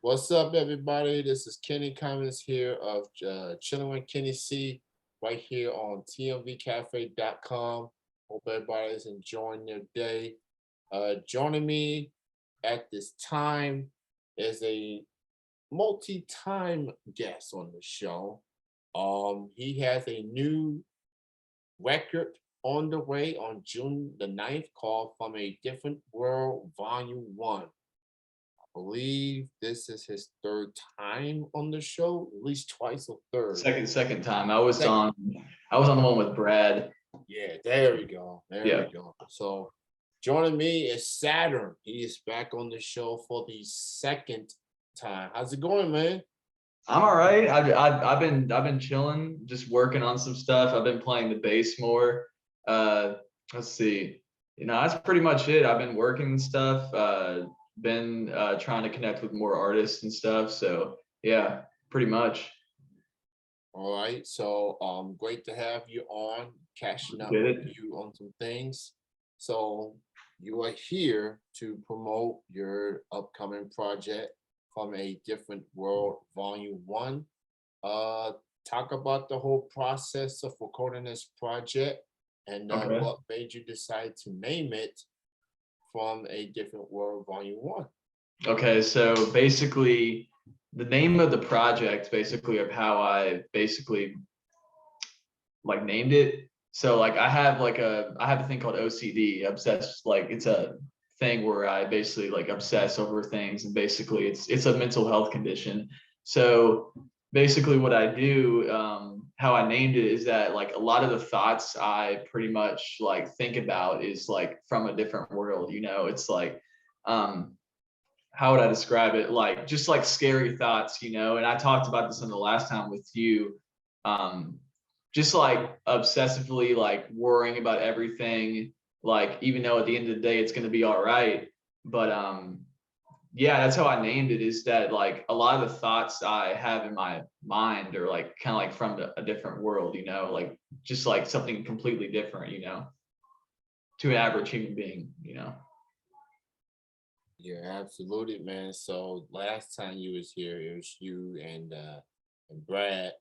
What's up, everybody? This is Kenny Cummins here of Chilling with Kenny C, right here on tmvcafe.com. Hope everybody's enjoying their day. Joining me at this time is a multi-time guest on the show. He has a new record on the way on June the 9th called From a Different World Volume 1. Believe this is his third time on the show, at least twice or third. Second time. I was Second. on the one with Brad. Yeah, there we go. Yeah. We go. So joining me is Saturn. He is back on the show for the second time. How's it going, man? I'm all right. I've been chilling, just working on some stuff. I've been playing the bass more. Let's see. That's pretty much it. I've been working and stuff. Been trying to connect with more artists and stuff. So yeah, pretty much. All right. So great to have you on, catching up Get with it? you on some things. So you are here to promote your upcoming project From a Different World Volume 1. Talk about the whole process of recording this project and Okay. what made you decide to name it From a Different World Volume 1. Okay, so basically the name of the project basically of how I basically like named it. So like I have a thing called OCD, obsessed, like it's a thing where I basically like obsess over things, and basically it's a mental health condition. So basically what I do, how I named it is that like a lot of the thoughts I pretty much like think about is like from a different world, it's like how would I describe it? Like just like scary thoughts, and I talked about this in the last time with you. Just like obsessively like worrying about everything, like even though at the end of the day it's going to be all right. But yeah, that's how I named it, is that like a lot of the thoughts I have in my mind are like kind of like from a different world, like just like something completely different, to an average human being. Yeah, absolutely, man. So last time you was here, it was you and Brad.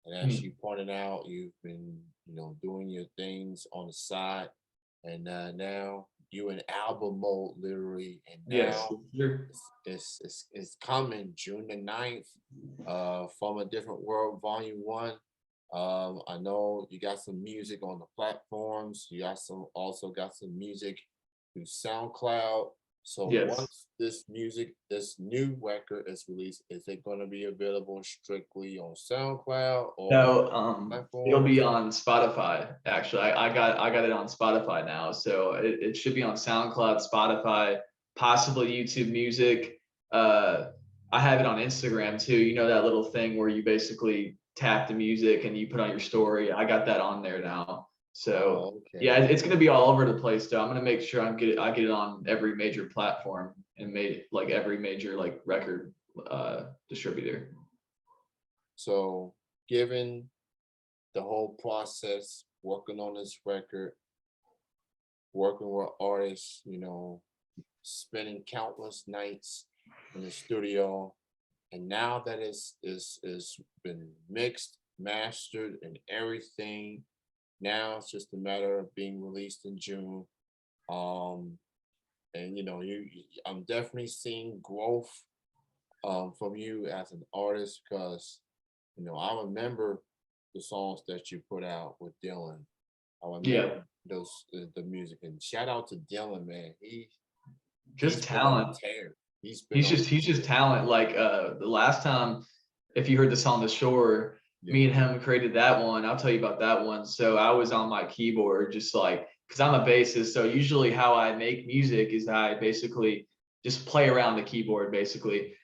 And as you pointed out, you've been, doing your things on the side, and now you in album mode, literally. And Yes, now sure. it's coming June the 9th, From a Different World Volume 1. I know you got some music on the platforms. You also got some music through SoundCloud. So Yes. once this new record is released, is it going to be available strictly on SoundCloud or So it'll platforms? be on Spotify. Actually, I got it on Spotify now, so it should be on SoundCloud, Spotify, possibly YouTube Music. I have it on Instagram too. You know that little thing where you basically tap the music and you put on your story. I got that on there now. So Oh, okay. yeah, it's gonna be all over the place though. I'm gonna make sure I get it on every major platform and made like every major like record distributor. So given the whole process, working on this record, working with artists, spending countless nights in the studio, and now that it's been mixed, mastered, and everything, now it's just a matter of being released in June. Um, and I'm definitely seeing growth from you as an artist because I remember the songs that you put out with Dylan. I Yeah. remember the music, and shout out to Dylan, man. Just He's been on a talent. tear. He's been He's on just a he's just tear. talent. Like the last time, if you heard the song "The Shore," Yeah. me and him created that one. I'll tell you about that one. So I was on my keyboard, just like, because I'm a bassist. So usually how I make music is I basically just play around the keyboard, basically.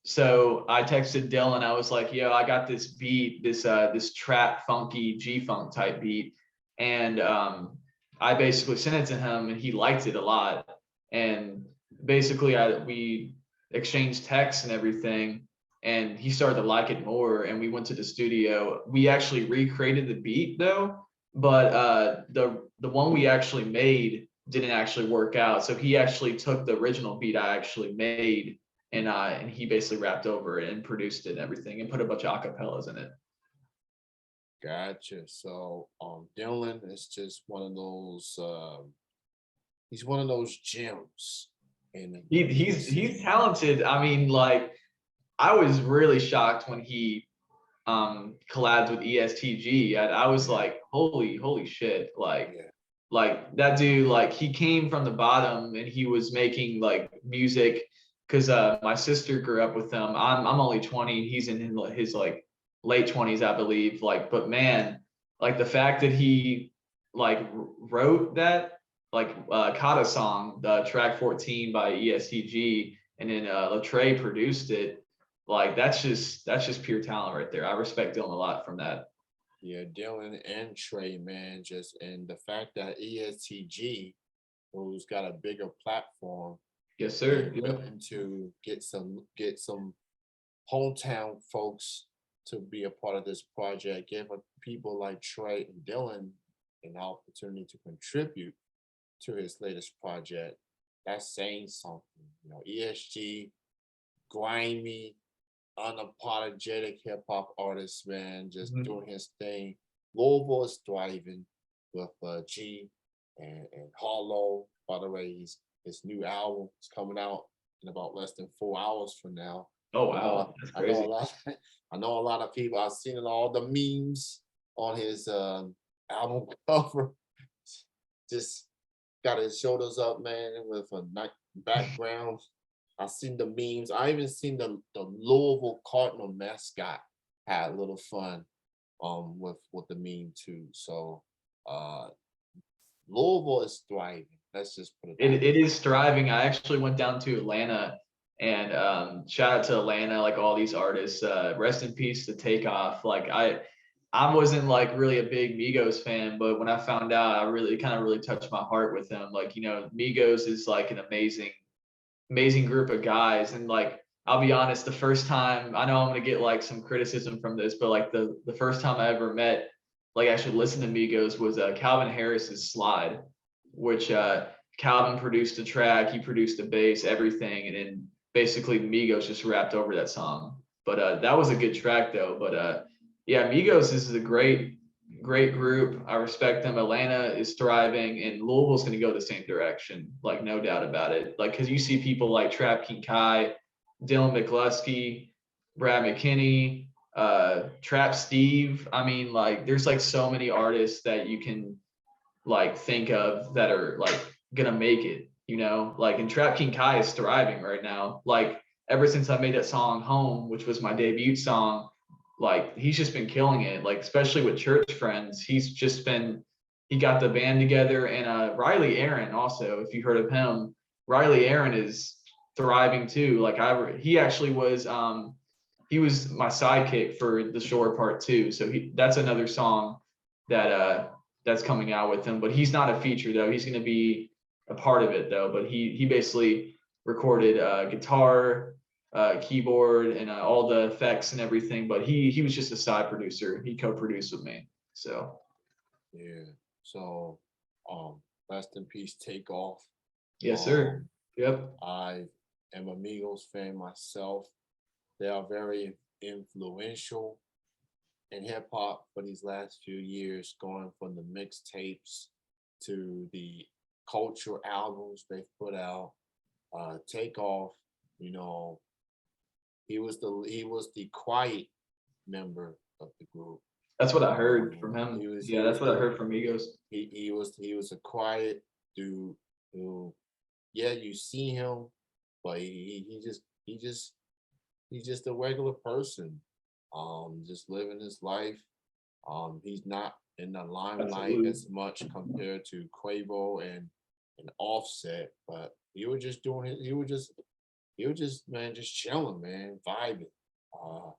So I texted Dylan. I was like, "Yo, I got this beat, this trap funky G funk type beat," and I basically sent it to him, and he liked it a lot. And basically we exchanged texts and everything, and he started to like it more, and we went to the studio. We actually recreated the beat though, but the one we actually made didn't actually work out, so he actually took the original beat I actually made and he basically rapped over it and produced it and everything and put a bunch of acapellas in it. Gotcha. So Dylan is just one of those he's one of those gems in the He's talented. I mean, like I was really shocked when he collabed with ESTG. I was like, holy shit, yeah. like that dude, like he came from the bottom and he was making like music because my sister grew up with him. I'm only 20, he's in his like late 20s, I believe. Like, but man, like the fact that he like wrote that like Kata song, the track 14 by ESTG, and then Latreille produced it. Like that's just pure talent right there. I respect Dylan a lot from that. Yeah, Dylan and Trey, man, just and the fact that ESTG, who's got a bigger platform, Yes, is sir. Yep. willing to get some hometown folks to be a part of this project, give people like Trey and Dylan an opportunity to contribute to his latest project. That's saying something. You know, ESG, grimy, unapologetic hip hop artist, man, just Mhm. doing his thing. Louisville is thriving with G and Hollow. By the way, his new album is coming out in about less than 4 hours from now. Oh I know wow, that's I know a crazy. lot I know a lot of people. I've seen all the memes on his album cover. Just got his shoulders up, man, with a nice background. I seen the memes. I even seen the Louisville Cardinal mascot had a little fun with the meme too. So uh Louisville is thriving. Let's just put it that It is thriving. I actually went down to Atlanta and shout out to Atlanta, like all these artists. Rest in peace to Takeoff. Like I wasn't like really a big Migos fan, but when I found out, I really kind of really touched my heart with them. Like, you know, Migos is like an amazing group of guys. And like I'll be honest, the first time, I know I'm gonna get like some criticism from this, but like the first time I ever met, like actually listened to Migos was Calvin Harris's Slide, which Calvin produced the track, he produced the bass, everything, and then basically Migos just rapped over that song. But that was a good track though. But yeah, Migos is a great group. I respect them. Atlanta is thriving, and Louisville's going to go the same direction, like no doubt about it. Like because you see people like Trap King Kai, Dylan McCluskey, Brad McKinney, Trap Steve. I mean, like there's like so many artists that you can like think of that are like gonna make it. You know, like and Trap King Kai is thriving right now. Like ever since I made that song Home, which was my debut song, like he's just been killing it. Like especially with Church Friends, he got the band together. And Riley Aaron also, if you heard of him, Riley Aaron is thriving too. Like he was my sidekick for the Shore Part 2. So that's another song that that's coming out with him. But he's not a feature though. He's gonna be a part of it though. But he basically recorded guitar, keyboard, and all the effects and everything. But he was just a side producer. He co-produced with me. So yeah. So rest in peace, take off. yes, sir. Um Yep. I am a Migos fan myself. They are very influential in hip hop for these last few years, going from the mixtapes to the cultural albums they've put out. Takeoff, you know, he was the quiet member of the group. That's what I heard from him. He Yeah, that's was what I the heard from Migos. he was a quiet dude who, yeah, you see him, but he's just a regular person, just living his life. He's not in the limelight Absolutely. as much compared to Quavo and Offset, but he was just man, just chilling, man, vibing. Uh,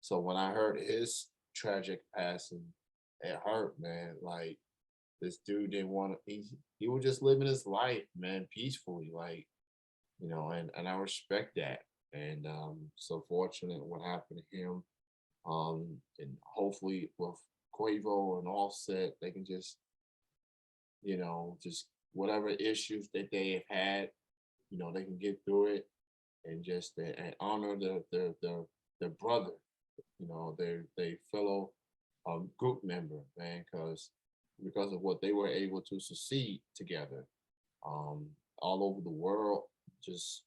so when I heard his tragic passing, it hurt, man. Like this dude didn't want to. He was just living his life, man, peacefully, like and I respect that. And so fortunate what happened to him. And hopefully with Quavo and Offset, they can just whatever issues that they have had, they can get through it. and just and honor their brother, their fellow group member, man, because of what they were able to succeed together, um, all over the world, just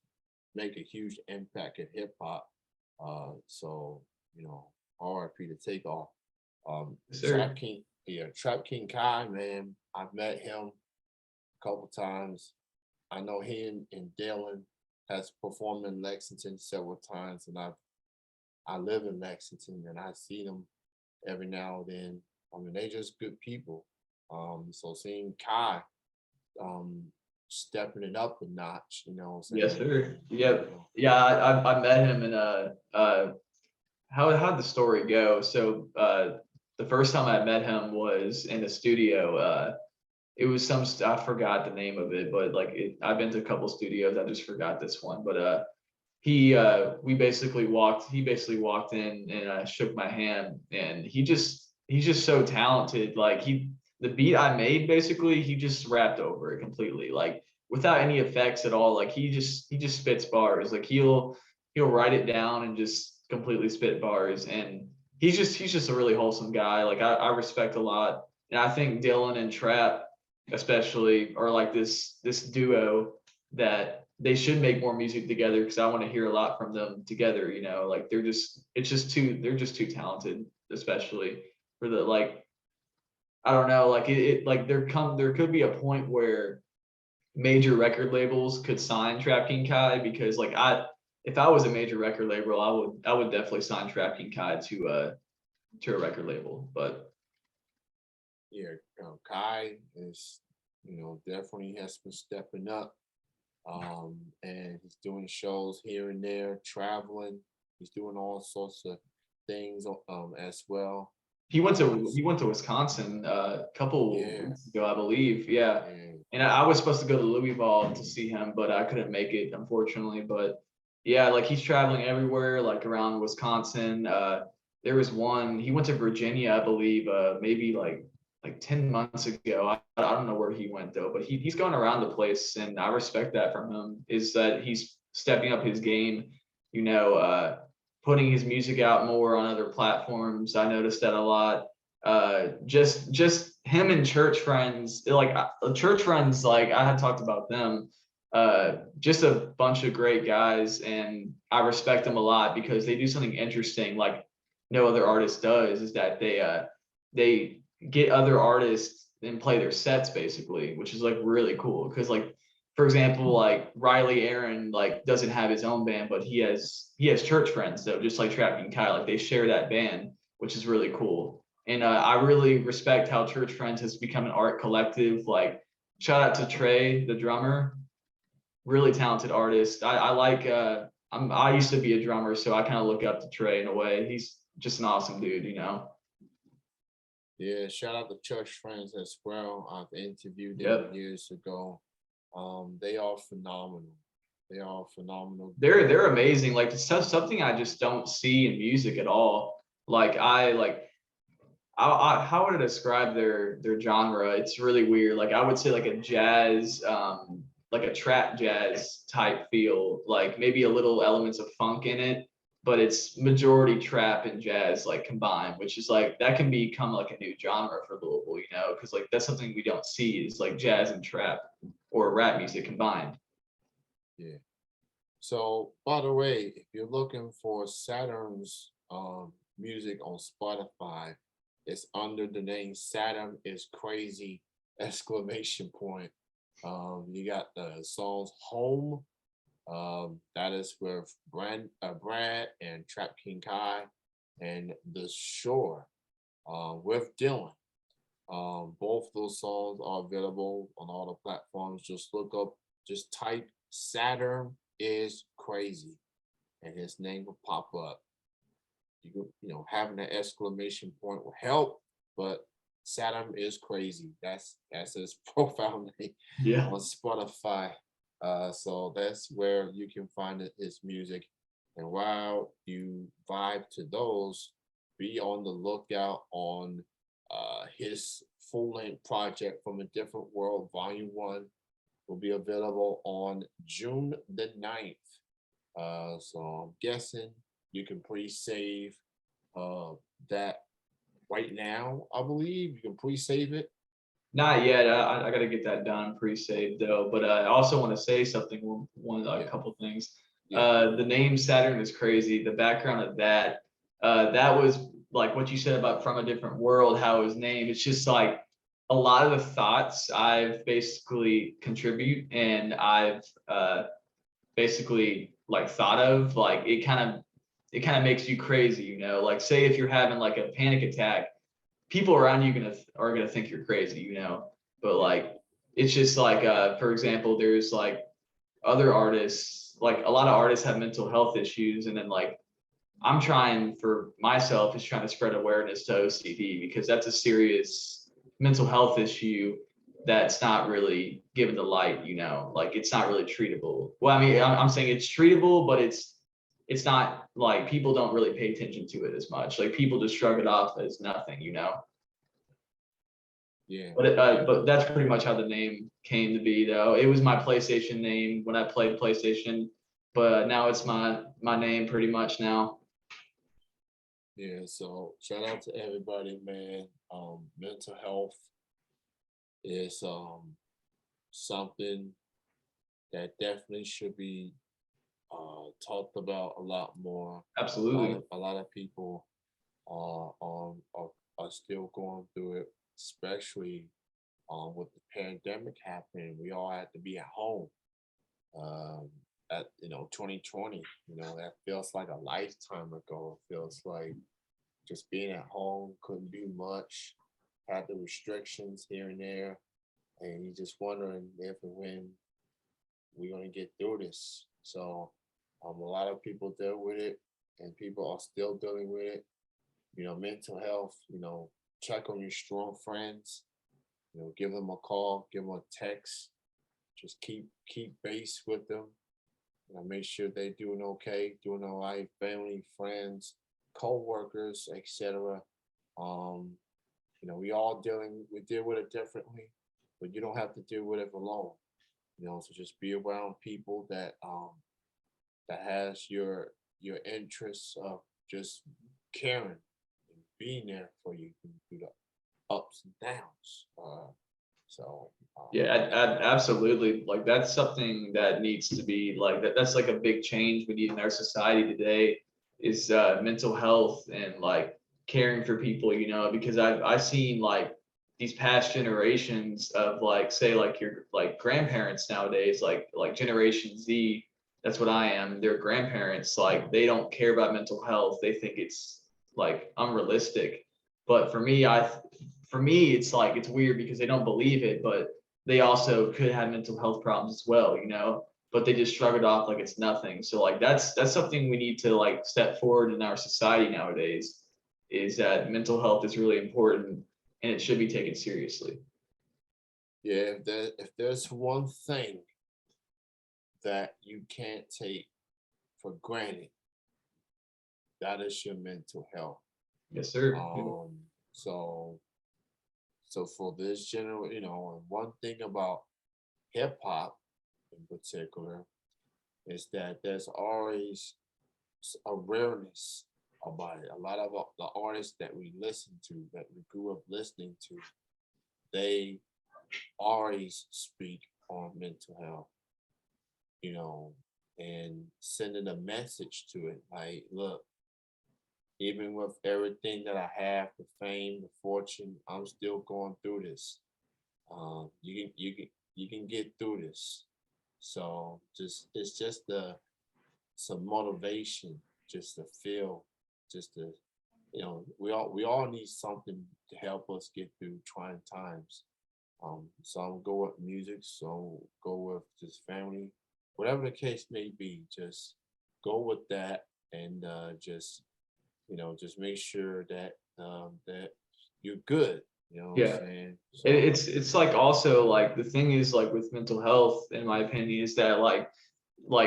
make a huge impact in hip hop. So you know, RIP to Takeoff. Yes, Trap sir. King, yeah, Trap King Kai, man. I've met him a couple times. I know and Dylan has performed in Lexington several times, and I live in Lexington, and I see them every now and then. I mean, they just good people. So seeing Kai um stepping it up a notch, you know what I'm Yes, saying? sir. You Yep. know, Yeah, I met him in how'd the story go? So the first time I met him was in the studio. It was I forgot the name of it, but I've been to a couple studios. I just forgot this one. But he basically walked in and shook my hand, and he's just so talented. The beat I made, basically he just rapped over it completely, like without any effects at all. Like he just spits bars. Like he'll write it down and just completely spit bars. And he's just a really wholesome guy. Like I respect a lot. And I think Dylan and Trap especially are like this duo that they should make more music together, because I want to hear a lot from them together. Like they're just too talented, especially for the like, I don't know, like like there could be a point where major record labels could sign Trap King Kai, because like if I was a major record label, I would definitely sign Trap King Kai to a record label. But yeah, Kai is, definitely has been stepping up. And he's doing shows here and there, traveling. He's doing all sorts of things as well. he went to Wisconsin a couple Yeah, weeks ago, I believe. Yeah. and And I was supposed to go to Louisville to see him, but I couldn't make it, unfortunately. But yeah, like he's traveling everywhere, like around Wisconsin. There was one, he went to Virginia, I believe, maybe like 10 months ago. I don't know where he went though, but he's going around the place, and I respect that from him, is that he's stepping up his game, you know, putting his music out more on other platforms. I noticed that a lot. Just him and church friends, church friends, like I had talked about them. Just a bunch of great guys, and I respect them a lot because they do something interesting, like no other artist does, is that they get other artists and play their sets, basically, which is like really cool. Because like, for example, like Riley Aaron like doesn't have his own band, but he has church friends though, just like Trapping Kai. Like they share that band, which is really cool. And I really respect how Church Friends has become an art collective. Like shout out to Trey, the drummer, really talented artist. I like I used to be a drummer, so I kind of look up to Trey in a way. He's just an awesome dude. yeah, shout out to Church Friends as well. I've interviewed them Yep. years ago. They are phenomenal. They are a phenomenal group. They're amazing. Like it's something I just don't see in music at all. How would I describe their genre? It's really weird. Like I would say like a jazz, like a trap jazz type feel, like maybe a little elements of funk in it, but it's majority trap and jazz like combined, which is like that can become like a new genre for Louisville, because like that's something we don't see, is like jazz and trap or rap music combined. Yeah. So, by the way, if you're looking for Saturn's music on Spotify, it's under the name Saturn is Crazy! Exclamation point. You got the songs Home. That is with Brad and Trap King Kai, and The Shore with Dylan. Both those songs are available on all the platforms. Just type Saturn is Crazy, and his name will pop up. Having an exclamation point will help, but Saturn is Crazy. That's his profile name Yeah. on Spotify. So that's where you can find his music. And while you vibe to those, be on the lookout on his full length project From a Different World, Volume 1 will be available on June the 9th. So I'm guessing you can pre-save that right now. I believe you can pre-save it. Not yet. I got to get that done pre-saved though. But I also want to say something. A Yeah, couple things. yeah, The name Saturn is crazy. The background of that. That was like what you said about from a different world. How it was named. It's just like a lot of the thoughts I've basically contribute and I've basically like thought of like it kind of makes you crazy. Like say if you're having like a panic attack, people around you are gonna think you're crazy, but yeah, like it's just like for example, there's like other artists, like a lot of artists have mental health issues, and then like I'm trying for myself is trying to spread awareness to OCD because that's a serious mental health issue that's not really given the light, like it's not really treatable. Well, I mean, I'm saying it's treatable, but it's not like people don't really pay attention to it as much. Like people just shrug it off as nothing. yeah, But yeah, but that's pretty much how the name came to be, though. It was my PlayStation name when I played PlayStation, but now it's my name pretty much now. yeah. So shout out to everybody, man. Mental health is something that definitely should be talked about a lot more. Absolutely. A lot of people are still going through it, especially with the pandemic happening. We all had to be at home. Um, at 2020, that feels like a lifetime ago. It feels like just being at home, couldn't do much, had the restrictions here and there, and you're just wondering if and when we're gonna get through this. So a lot of people deal with it, and people are still dealing with it. Mental health. Check on your strong friends. Give them a call, give them a text. Just keep base with them. Make sure they're doing okay, doing all right. Family, friends, co-workers, etc. Um, we deal with it differently, but you don't have to deal with it alone. So just be around people that has your interests of just caring and being there for you through the ups and downs. So Yeah, absolutely. Like that's something that needs to be like that's like a big change we need in our society today is mental health and like caring for people, because I've seen like these past generations of like say like your like grandparents nowadays, like Generation Z, that's what I am, their grandparents, like they don't care about mental health. They think it's like unrealistic. But for me, it's like it's weird because they don't believe it, but they also could have mental health problems as well, but they just shrug it off like it's nothing. So like that's something we need to like step forward in our society nowadays is that mental health is really important and it should be taken seriously. yeah, if there's one thing that you can't take for granted, that is your mental health. Yes, sir. Um, so for this general, and one thing about hip hop in particular is that there's always awareness about it. A lot of the artists that we listen to, that we grew up listening to, they always speak on mental health, you know, and sending a message to it. Like, look, even with everything that I have, the fame, the fortune, I'm still going through this. You can get through this. So it's just some motivation, just to feel, just to we all need something to help us get through trying times. Some go with music, some go with just family, whatever the case may be. Just go with that, and just make sure that you're good. You know what I'm Yeah. saying? So It's like also like the thing is like with mental health, in my opinion, is that like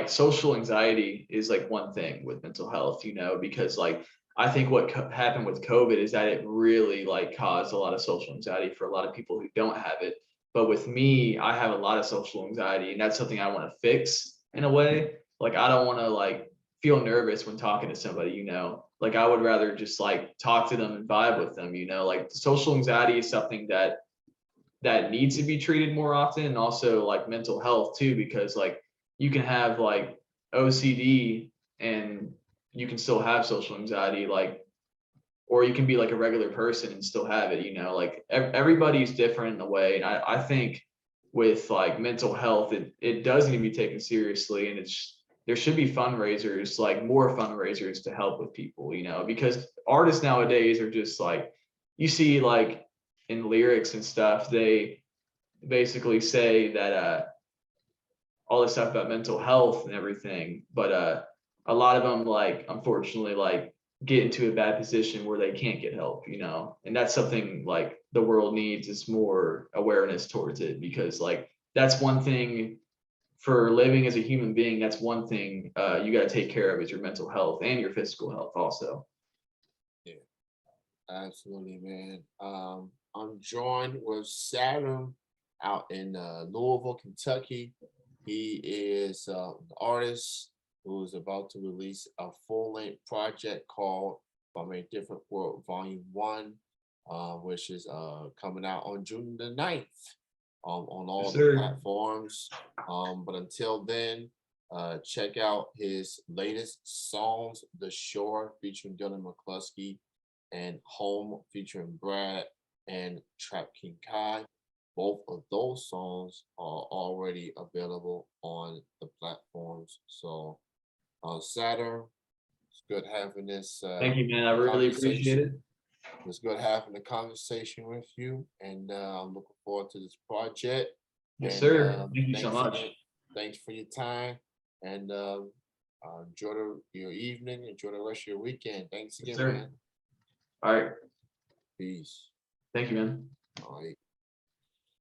social anxiety is like one thing with mental health, because like I think what happened with COVID is that it really like caused a lot of social anxiety for a lot of people who don't have it. But with me, I have a lot of social anxiety, and that's something I want to fix in a way. like I don't want to like feel nervous when talking to somebody, like I would rather just like talk to them and vibe with them, like social anxiety is something that needs to be treated more often, and also like mental health too, because like you can have like OCD and you can still have social anxiety, like, or you can be like a regular person and still have it, like everybody's different in a way. And I think with like mental health, it does need to be taken seriously, and there should be fundraisers, like more fundraisers to help with people, because artists nowadays are just like, you see like in lyrics and stuff, they basically say that all this stuff about mental health and everything, but a lot of them like unfortunately like get into a bad position where they can't get help, and that's something like the world needs, is more awareness towards it, because like that's one thing for living as a human being. That's one thing you got to take care of, is your mental health and your physical health also. Yeah, absolutely, man. I'm joined with Saturn out in Louisville, Kentucky. He is an artist who is about to release a full-length project called From a Different World Volume 1, which is coming out on June the 9th on all Yes, the sir. platforms. But until then, check out his latest songs, The Shore featuring Dylan McCluskey and Home featuring Brad and Trap King Kai. Both of those songs are already available on the platforms. So, Saturn, it's good having this Thank you, man. I really appreciate conversation. it. It's good having a conversation with you, and I'm looking forward to this project. Yes, And sir. Thank you so much. thanks for your time, and enjoy your evening. Enjoy the rest of your weekend. Thanks Yes, again, sir. man. All right. Peace. Thank you, man. All right.